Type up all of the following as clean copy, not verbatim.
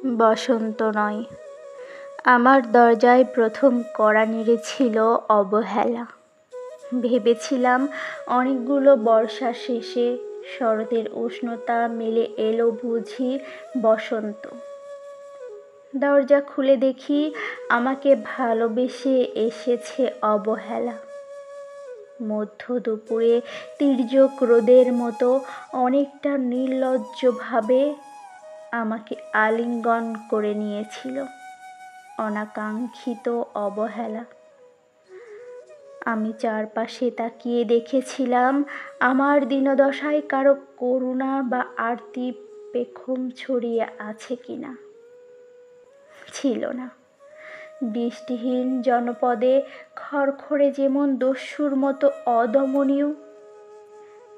বসন্ত নয়, আমার দরজায় প্রথম কড়া নেড়েছিল অবহেলা। ভেবেছিলাম অনেকগুলো বর্ষা শেষে শরতের উষ্ণতা মেলে এলো বুঝি বসন্ত। দরজা খুলে দেখি আমাকে ভালোবেসে এসেছে অবহেলা। মধ্য দুপুরে তির্যক রোদের মতো অনেকটা নির্লজ্জভাবে আমাকে আলিঙ্গন করে নিয়েছিল অনাকাঙ্ক্ষিত অবহেলা। আমি চারপাশে তাকিয়ে দেখেছিলাম আমার দীনদশায় কারো করুণা বা আরতি পেখম ছড়িয়ে আছে কিনা। ছিল না। বৃষ্টিহীন জনপদে খড়খড়ে যেমন দস্যুর মতো অদমনীয়,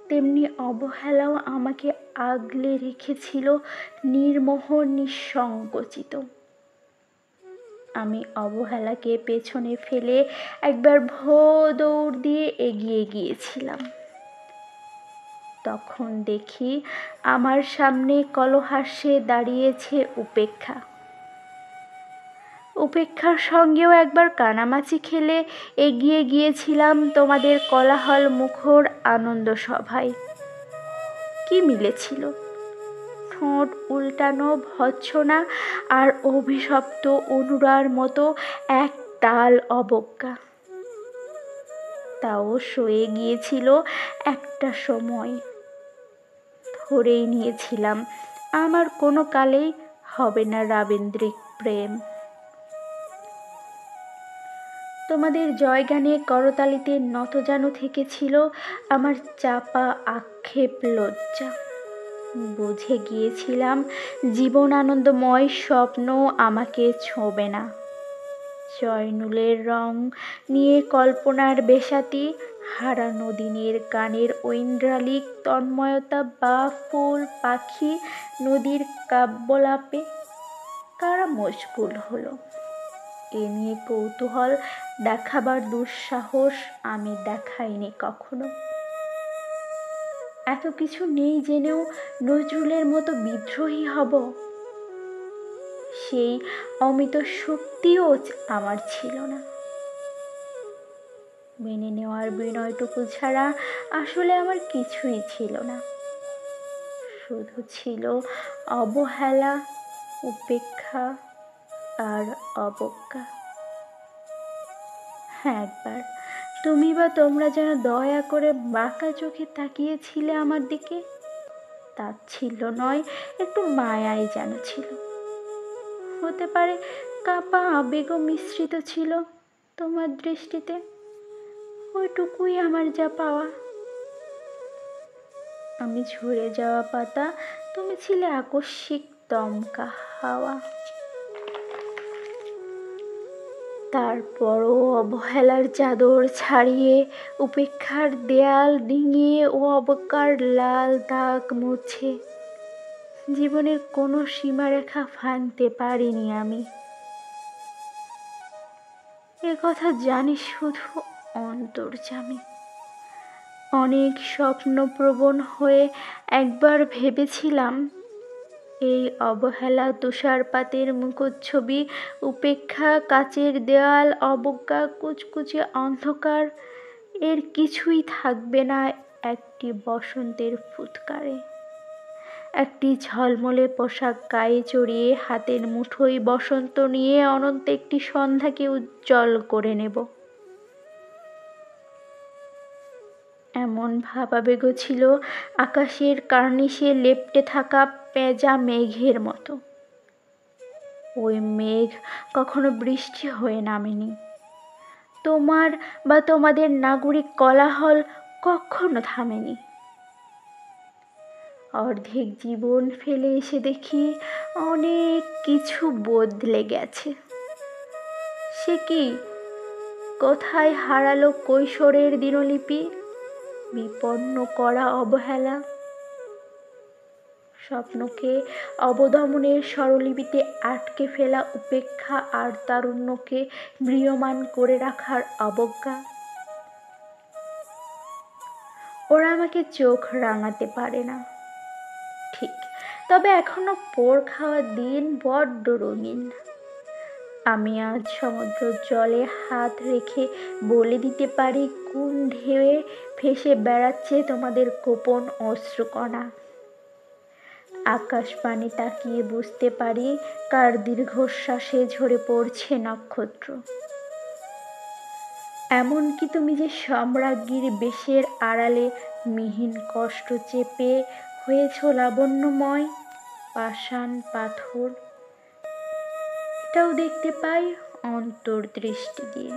তেমনি অবহেলাও আমাকে আগলে রেখেছিল নির্মোহ নিঃসংকোচিত। আমি অবহেলাকে পেছনে ফেলে একবার দৌড় দিয়ে এগিয়ে গিয়েছিলাম। তখন দেখি আমার সামনে কলহাস্যে দাঁড়িয়েছে উপেক্ষা। উপেক্ষার সঙ্গেও একবার কানামাছি খেলে এগিয়ে গিয়েছিলাম তোমাদের কোলাহল মুখর আনন্দ সভায়। কি মিলেছিল? ঠোঁট উল্টানো ভৎসনা আর অভিশপ্ত অনুরার মতো এক তাল অবজ্ঞা। তাও সয়ে গিয়েছিল একটা সময়। ধরেই নিয়েছিলাম আমার কোনো কালেই হবে না রাবীন্দ্রিক প্রেম। তোমাদের জয়গানে করতালিতে নতজানু থেকেছিল আমার চাপা আক্ষেপ লজ্জা। বুঝে গিয়েছিলাম জীবন আনন্দময় স্বপ্ন আমাকে ছোঁবে না। জয়নুলের রং নিয়ে কল্পনার বেশাতি, হারানো দিনের গানের ঐন্দ্রালিক তন্ময়তা বা ফুল পাখি নদীর কাব্যলাপে কারা মশগুল হলো। এ নিয়ে কৌতূহল দেখাবার দুঃসাহস আমি দেখাইনি কখনো। এত কিছু নেই জেনেও নজরুলের মতো বিদ্রোহী হব, সেই অমিত শক্তিও আমার ছিল না। মেনে নেওয়ার বিনয়টুকু ছাড়া আসলে আমার কিছুই ছিল না। শুধু ছিল অবহেলা, উপেক্ষা আর অবজ্ঞা। একবার তুমি বা তোমরা যেন দয়া করে বাঁকা চোখে তাকিয়েছিলে আমার দিকে। তাচ্ছিল্য নয়, একটু মায়াই যেন ছিল। হতে পারে কাপা আবেগও মিশ্রিত ছিল তোমার দৃষ্টিতে। ওইটুকুই আমার যা পাওয়া। আমি ঝরে যাওয়া পাতা, তুমি ছিলে আকস্মিক দমকা হাওয়া। তারপরও অবহেলার চাদর ছাড়িয়ে, উপেক্ষার দেয়াল ডিঙিয়ে ও অবজ্ঞার লাল দাগ মুছে জীবনের কোনো সীমারেখা ভাঙতে পারিনি আমি। এ কথা জানি শুধু অন্তর্যামী। অনেক স্বপ্নপ্রবণ হয়ে একবার ভেবেছিলাম এই অবহেলা তুষারপাতের মুখচ্ছবি, উপেক্ষা কাচের দেওয়াল, অবজ্ঞা কুচকুচে অন্ধকার, এর কিছুই থাকবে না একটি বসন্তের ফুৎকারে। একটি ঝলমলে পোশাক গায়ে জড়িয়ে হাতের মুঠোয় বসন্ত নিয়ে অনন্ত একটি সন্ধ্যাকে উজ্জ্বল করে নেব। এমন ভাবাবেগ ছিল আকাশের কার্নিশে লেপ্টে থাকা পেঁজা মেঘের মতো। ওই মেঘ কখনো বৃষ্টি হয়ে নামেনি। তোমার বা তোমাদের নাগরিক কোলাহল কখনো থামেনি। অর্ধেক জীবন ফেলে এসে দেখি অনেক কিছু বদলে গেছে। সে কি? কোথায় হারালো কৈশোরের দিনলিপি, বিপন্ন করা অবহেলা? স্বপ্নকে অবদমনের স্বরলিপিতে আটকে ফেলা উপেক্ষা আর তারুণ্যকে ম্রিয়মাণ করে রাখার অবজ্ঞা। ওরা আমাকে চোখ রাঙাতে পারে না, ঠিক তবে এখনো পোড় খাওয়ার দিন বড্ড রঙিন। আমি আজ সমুদ্রের জলে হাত রেখে বলে দিতে পারি কোন ঢেউয়ে ভেসে বেড়াচ্ছে তোমাদের গোপন অশ্রুকণা। আকাশ পানে তাকিয়ে বুঝতে পারি কার দীর্ঘশ্বাসে ঝরে পড়ছে নক্ষত্র। এমনকি তুমি যে সম্রাজ্ঞীর বেশের আড়ালে মিহিন কষ্ট চেপে হয়েছ লাবণ্যময় পাষাণ পাথর, এটাও দেখতে পাই অন্তর্দৃষ্টি দিয়ে।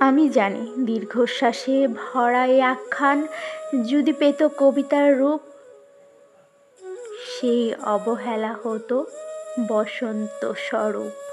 আমি জানি দীর্ঘশ্বাসে ভরা এই আখ্যান যদি পেত কবিতার রূপ, সেই অবহেলা হতো বসন্ত স্বরূপ।